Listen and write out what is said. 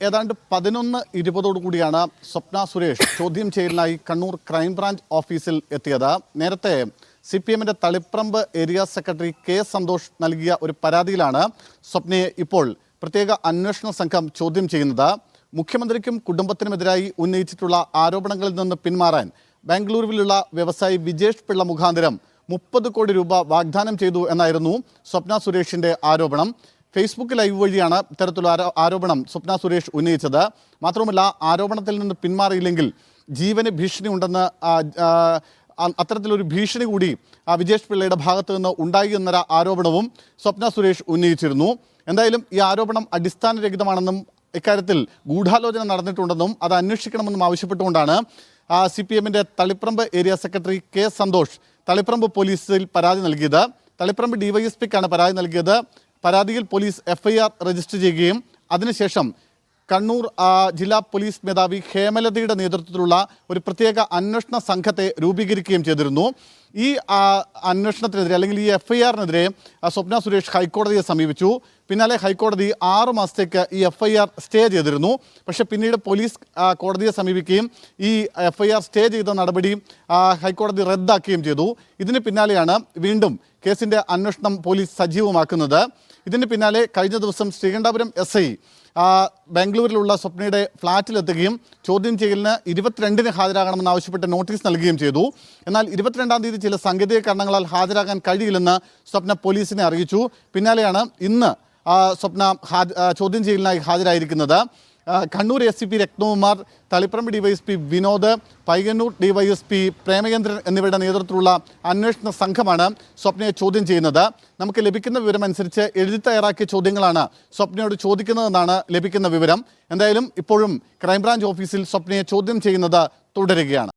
ഏതാണ്ട് 11:20 കൂടിയാണ് സ്വപ്ന സുരേഷ് ചോദ്യം ചെയ്യലിനായി കണ്ണൂർ ക്രൈംബ്രാഞ്ച് ഓഫീസിൽ എത്തിയത്. നേരത്തെ CPMന്റെ Taliparamba area secretary K Santhosh നൽകിയ ഒരു പരാതിയിലാണ് സ്വപ്നയെ ഇപ്പോൾ പ്രത്യേക അന്വേഷണ സംഘം ചോദ്യം ചെയ്യുന്നത്. മുഖ്യമന്ത്രിക്കും കുടുംബത്തിനുമെതിരായി ഉന്നയിച്ചിട്ടുള്ള ആരോപണങ്ങളിൽ നിന്ന് പിന്മാറാൻ ബാംഗ്ലൂരുവിലുള്ള വ്യവസായി വിജേഷ് പിള്ള മുഖാന്തരം 30 കോടി രൂപ വാഗ്ദാനം ചെയ്തു എന്നായിരുന്നു സ്വപ്ന സുരേഷിന്റെ ആരോപണം. ഫേസ്ബുക്ക് ലൈവ് വഴിയാണ് ഇത്തരത്തിലുള്ള ആരോപണം സ്വപ്ന സുരേഷ് ഉന്നയിച്ചത്. മാത്രമല്ല, ആരോപണത്തിൽ നിന്ന് പിന്മാറിയില്ലെങ്കിൽ ജീവന് ഭീഷണി ഉണ്ടെന്ന് അത്തരത്തിലൊരു ഭീഷണി കൂടി വിജേഷ് പിള്ളയുടെ ഭാഗത്തു നിന്ന് ഉണ്ടായി എന്നൊരു ആരോപണവും സ്വപ്ന സുരേഷ് ഉന്നയിച്ചിരുന്നു. എന്തായാലും ഈ ആരോപണം അടിസ്ഥാനരഹിതമാണെന്നും ഇക്കാര്യത്തിൽ ഗൂഢാലോചന നടന്നിട്ടുണ്ടെന്നും അത് അന്വേഷിക്കണമെന്നും ആവശ്യപ്പെട്ടുകൊണ്ടാണ് CPMന്റെ Taliparamba area secretary K Santhosh Taliparamba പോലീസിൽ പരാതി നൽകിയത്. തളിപ്രമ്പ് DYSPക്കാണ് പരാതി നൽകിയത്. പരാതിയിൽ പോലീസ് FIR രജിസ്റ്റർ ചെയ്യുകയും അതിനുശേഷം കണ്ണൂർ ജില്ലാ പോലീസ് മേധാവി ഹേമലതയുടെ നേതൃത്വത്തിലുള്ള ഒരു പ്രത്യേക അന്വേഷണ സംഘത്തെ രൂപീകരിക്കുകയും ചെയ്തിരുന്നു. ഈ അന്വേഷണത്തിനെതിരെ അല്ലെങ്കിൽ ഈ FIRനെതിരെ സ്വപ്ന സുരേഷ് ഹൈക്കോടതിയെ സമീപിച്ചു. പിന്നാലെ ഹൈക്കോടതി 6 മാസത്തേക്ക് ഈ FIR സ്റ്റേ ചെയ്തിരുന്നു. പക്ഷേ പിന്നീട് പോലീസ് കോടതിയെ സമീപിക്കുകയും ഈ FIR സ്റ്റേ ചെയ്ത നടപടി ഹൈക്കോടതി റദ്ദാക്കുകയും ചെയ്തു. ഇതിന് പിന്നാലെയാണ് വീണ്ടും കേസിൻ്റെ അന്വേഷണം പോലീസ് സജീവമാക്കുന്നത്. ഇതിന് പിന്നാലെ കഴിഞ്ഞ ദിവസം ശ്രീകണ്ഠപുരം SI ബാംഗ്ലൂരിലുള്ള സ്വപ്നയുടെ ഫ്ളാറ്റിലെത്തുകയും ചോദ്യം ചെയ്യലിന് 22-ന് ഹാജരാകണമെന്ന് ആവശ്യപ്പെട്ട് നോട്ടീസ് നൽകുകയും ചെയ്തു. എന്നാൽ 22-ാം തീയതി ചില സാങ്കേതിക കാരണങ്ങളാൽ ഹാജരാകാൻ കഴിയില്ലെന്ന് സ്വപ്ന പോലീസിനെ അറിയിച്ചു. പിന്നാലെയാണ് ഇന്ന് സ്വപ്ന ചോദ്യം ചെയ്യലിനായി ഹാജരായിരിക്കുന്നത്. Kannur SCP Ratnakumar, Taliparamba DYSP Vinod, Payyanur DYSP Premachandran എന്നിവരുടെ നേതൃത്വത്തിലുള്ള അന്വേഷണ സംഘമാണ് സ്വപ്നയെ ചോദ്യം ചെയ്യുന്നത്. നമുക്ക് ലഭിക്കുന്ന വിവരമനുസരിച്ച് എഴുതി തയ്യാറാക്കിയ ചോദ്യങ്ങളാണ് സ്വപ്നയോട് ചോദിക്കുന്നതെന്നാണ് ലഭിക്കുന്ന വിവരം. എന്തായാലും ഇപ്പോഴും ക്രൈംബ്രാഞ്ച് ഓഫീസിൽ സ്വപ്നയെ ചോദ്യം ചെയ്യുന്നത് തുടരുകയാണ്.